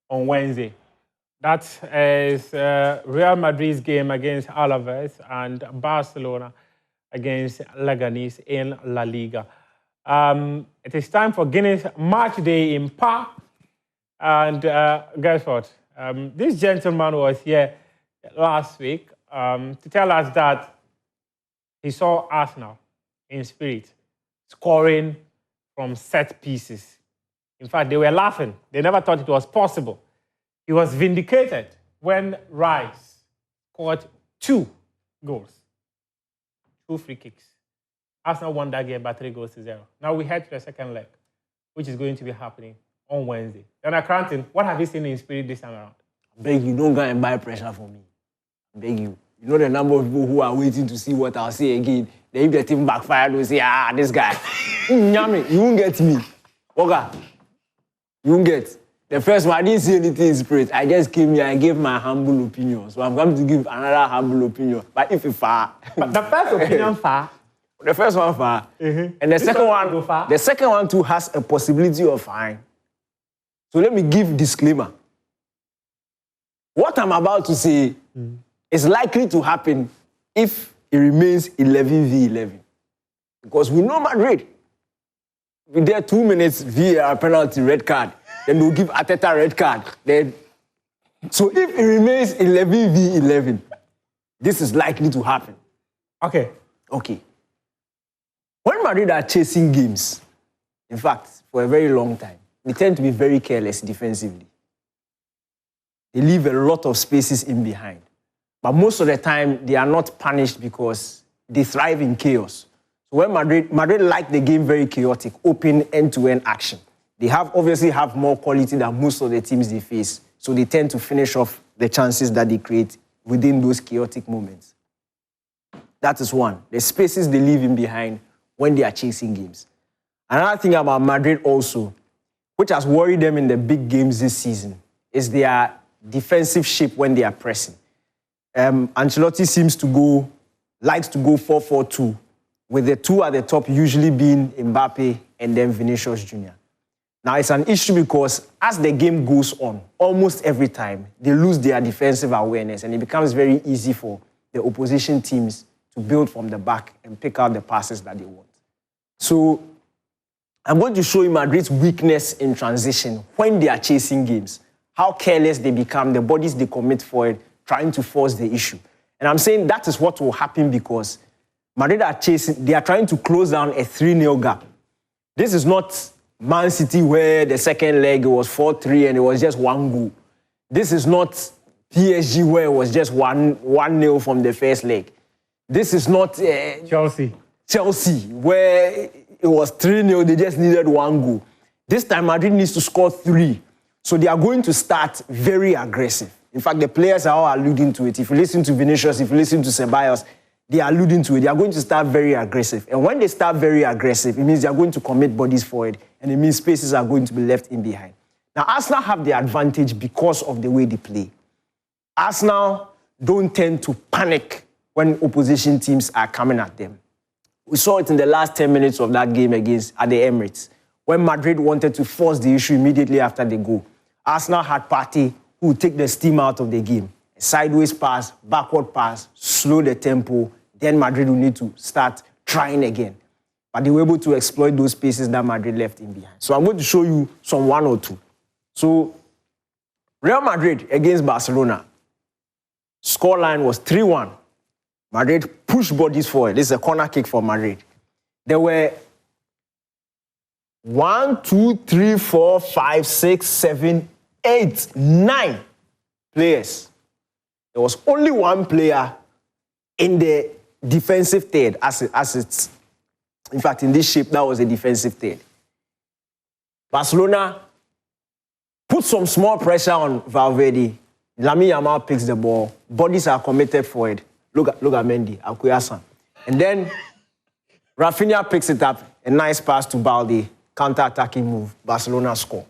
on Wednesday. That is Real Madrid's game against Alaves and Barcelona against Leganés in La Liga. It is time for Guinness Match Day in Pa. And guess what? This gentleman was here last week to tell us that he saw Arsenal in spirit scoring from set pieces. In fact, they were laughing. They never thought it was possible. He was vindicated when Rice scored 2 goals, 2 free kicks. Arsenal won that game by 3-0. Now we head to the second leg, which is going to be happening on Wednesday. Then Cranton, what have you seen in spirit this time around? I beg you, don't go and buy pressure for me. I beg you. You know the number of people who are waiting to see what I'll say again. Then if the team backfired, will say, this guy. You won't get me. Okay. You won't get. The first one, I didn't see anything in spirit. I just came here, I gave my humble opinion. So I'm going to give another humble opinion. But if it's far. But the first opinion far. The first one far. Mm-hmm. And the second one too has a possibility of fine. So let me give disclaimer. What I'm about to say is likely to happen if it remains 11v11. Because we know Madrid. If there 2 minutes VAR penalty, red card, then they'll give Arteta red card. Then, so if it remains 11v11, this is likely to happen. Okay. When Madrid are chasing games, in fact, for a very long time, they tend to be very careless defensively. They leave a lot of spaces in behind. But most of the time, they are not punished because they thrive in chaos. So when Madrid like the game very chaotic, open, end-to-end action. They obviously have more quality than most of the teams they face. So they tend to finish off the chances that they create within those chaotic moments. That is one. The spaces they leave in behind when they are chasing games. Another thing about Madrid also, which has worried them in the big games this season, is their defensive shape when they are pressing. Ancelotti likes to go 4-4-2, with the 2 at the top usually being Mbappe and then Vinicius Jr. Now, it's an issue because as the game goes on, almost every time, they lose their defensive awareness and it becomes very easy for the opposition teams to build from the back and pick out the passes that they want. So, I'm going to show you Madrid's weakness in transition when they are chasing games, how careless they become, the bodies they commit for it, trying to force the issue. And I'm saying that is what will happen because Madrid are chasing, they are trying to close down a 3-0 gap. This is not Man City where the second leg it was 4-3 and it was just 1 goal. This is not PSG where it was just 1-0 from the first leg. This is not Chelsea where it was 3-0, they just needed 1 goal. This time Madrid needs to score 3. So they are going to start very aggressive. In fact, the players are all alluding to it. If you listen to Vinicius, if you listen to Ceballos, they are alluding to it. They are going to start very aggressive. And when they start very aggressive, it means they are going to commit bodies forward, and it means spaces are going to be left in behind. Now, Arsenal have the advantage because of the way they play. Arsenal don't tend to panic when opposition teams are coming at them. We saw it in the last 10 minutes of that game at the Emirates, when Madrid wanted to force the issue immediately after the goal. Arsenal had Partey who would take the steam out of the game. A sideways pass, backward pass, slow the tempo, then Madrid will need to start trying again. But they were able to exploit those spaces that Madrid left in behind. So I'm going to show you some 1 or 2. So Real Madrid against Barcelona, scoreline was 3-1. Madrid pushed bodies forward. This is a corner kick for Madrid. There were 1, 2, 3, 4, 5, 6, 7, 8, 9 players. There was only 1 player in the defensive third, as In fact, in this shape, that was a defensive third. Barcelona put some small pressure on Valverde. Lamine Yamal picks the ball. Bodies are committed forward. Look at Mendy, Akuyasan. And then Rafinha picks it up. A nice pass to Balde. Counter-attacking move. Barcelona score.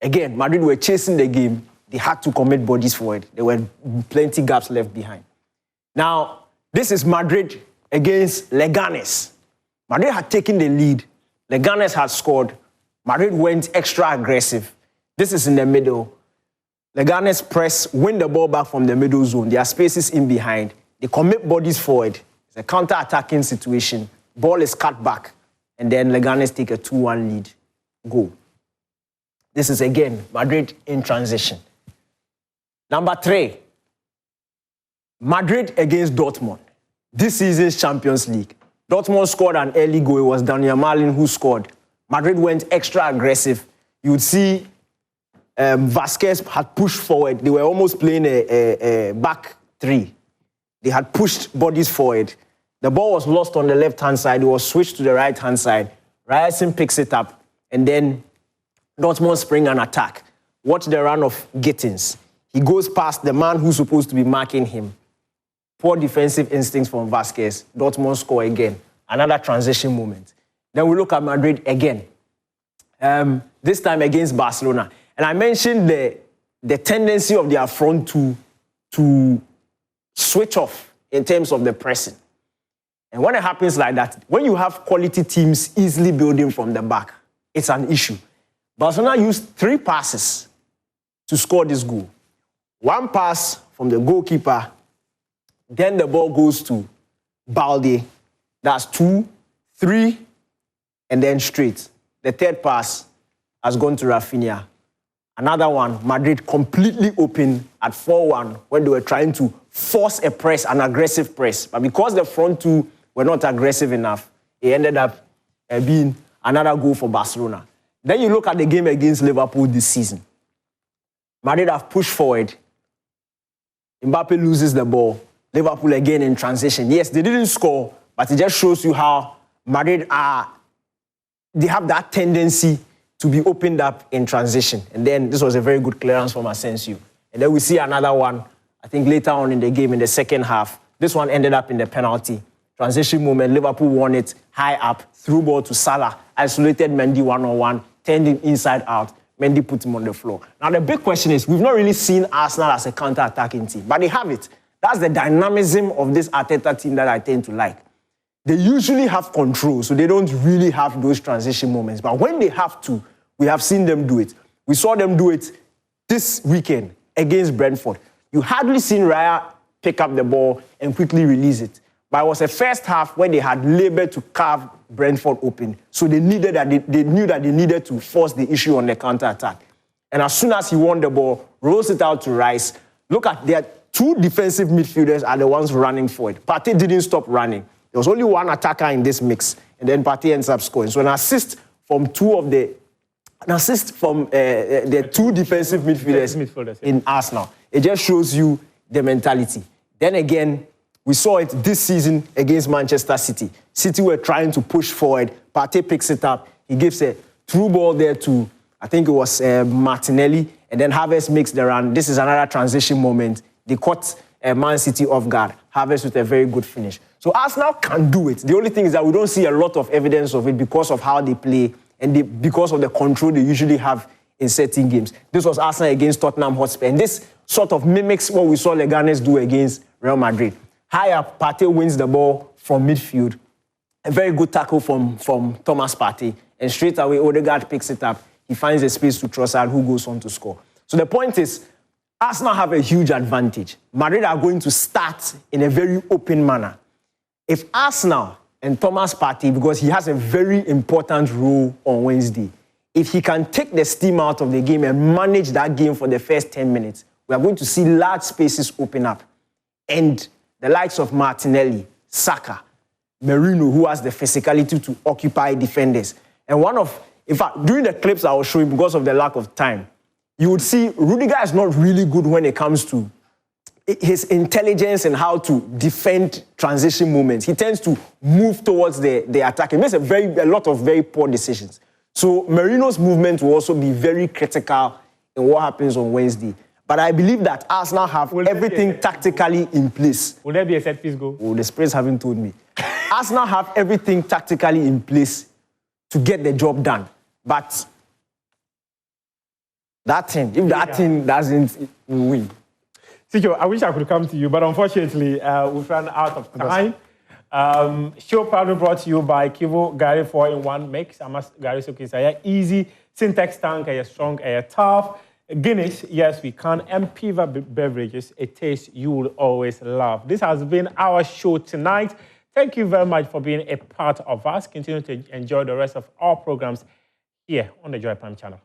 Again, Madrid were chasing the game. They had to commit bodies forward. There were plenty gaps left behind. Now, this is Madrid against Leganes. Madrid had taken the lead. Leganes had scored. Madrid went extra aggressive. This is in the middle. Leganes press, win the ball back from the middle zone. There are spaces in behind. They commit bodies forward. It's a counter-attacking situation. Ball is cut back. And then Leganes take a 2-1 lead. Goal. This is, again, Madrid in transition. Number 3, Madrid against Dortmund. This season's Champions League. Dortmund scored an early goal. It was Daniel Malin who scored. Madrid went extra aggressive. You would see Vasquez had pushed forward. They were almost playing a back 3. They had pushed bodies forward. The ball was lost on the left-hand side. It was switched to the right-hand side. Ryerson picks it up. And then Dortmund spring an attack. Watch the run of Gittins. He goes past the man who's supposed to be marking him. Poor defensive instincts from Vasquez. Dortmund score again. Another transition moment. Then we look at Madrid again. This time against Barcelona. And I mentioned the tendency of their front to switch off in terms of the pressing. And when it happens like that, when you have quality teams easily building from the back, it's an issue. Barcelona used 3 passes to score this goal. 1 pass from the goalkeeper, then the ball goes to Balde. That's 2, 3, and then straight. The 3rd pass has gone to Rafinha. Another one, Madrid completely open at 4-1 when they were trying to force a press, an aggressive press. But because the front 2 were not aggressive enough, it ended up being another goal for Barcelona. Then you look at the game against Liverpool this season. Madrid have pushed forward. Mbappe loses the ball. Liverpool again in transition. Yes, they didn't score, but it just shows you how Madrid they have that tendency to be opened up in transition. And then this was a very good clearance from Asensio. And then we see another one, I think later on in the game, in the second half. This one ended up in the penalty. Transition moment, Liverpool won it, high up, through ball to Salah, isolated Mendy one-on-one, turned him inside out. Mendy put him on the floor. Now the big question is, we've not really seen Arsenal as a counter-attacking team, but they have it. That's the dynamism of this Arteta team that I tend to like. They usually have control, so they don't really have those transition moments. But when they have to, we have seen them do it. We saw them do it this weekend against Brentford. You hardly seen Raya pick up the ball and quickly release it. But it was a first half where they had labored to carve Brentford open. So they knew that they needed to force the issue on the counter-attack. And as soon as he won the ball, rolls it out to Rice. Look at their 2 defensive midfielders are the ones running forward. Partey didn't stop running. There was only 1 attacker in this mix. And then Partey ends up scoring. So an assist from the 2 defensive midfielders in Arsenal. It just shows you the mentality. Then again, we saw it this season against Manchester City. City were trying to push forward. Partey picks it up. He gives a through ball there to, I think it was Martinelli. And then Havertz makes the run. This is another transition moment. They caught Man City off guard. Havertz with a very good finish. So Arsenal can do it. The only thing is that we don't see a lot of evidence of it because of how they play and because of the control they usually have in certain games. This was Arsenal against Tottenham Hotspur. And this sort of mimics what we saw Leganes do against Real Madrid. High up, Partey wins the ball from midfield. A very good tackle from Thomas Partey. And straight away, Odegaard picks it up. He finds a space to Trossard, who goes on to score. So the point is, Arsenal have a huge advantage. Madrid are going to start in a very open manner. If Arsenal and Thomas Partey, because he has a very important role on Wednesday, if he can take the steam out of the game and manage that game for the first 10 minutes, we are going to see large spaces open up. And the likes of Martinelli, Saka, Merino, who has the physicality to occupy defenders. And in fact, during the clips I was showing, because of the lack of time, you would see Rudiger is not really good when it comes to his intelligence and how to defend transition moments. He tends to move towards the attack. He makes a lot of very poor decisions. So Merino's movement will also be very critical in what happens on Wednesday. But I believe that Arsenal have everything tactically in place. Will there be a set piece goal? Oh, the Spurs haven't told me. Arsenal have everything tactically in place to get the job done. But that thing, if that thing doesn't win. Sicho, I wish I could come to you, but unfortunately, we've run out of time. Show proudly brought to you by Kivo Gary 4-in-1 mix. Amas Gary Sokisaya easy, syntax tank, strong, tough. Guinness, yes, we can. And Piva beverages, a taste you will always love. This has been our show tonight. Thank you very much for being a part of us. Continue to enjoy the rest of our programs here on the Joy Prime channel.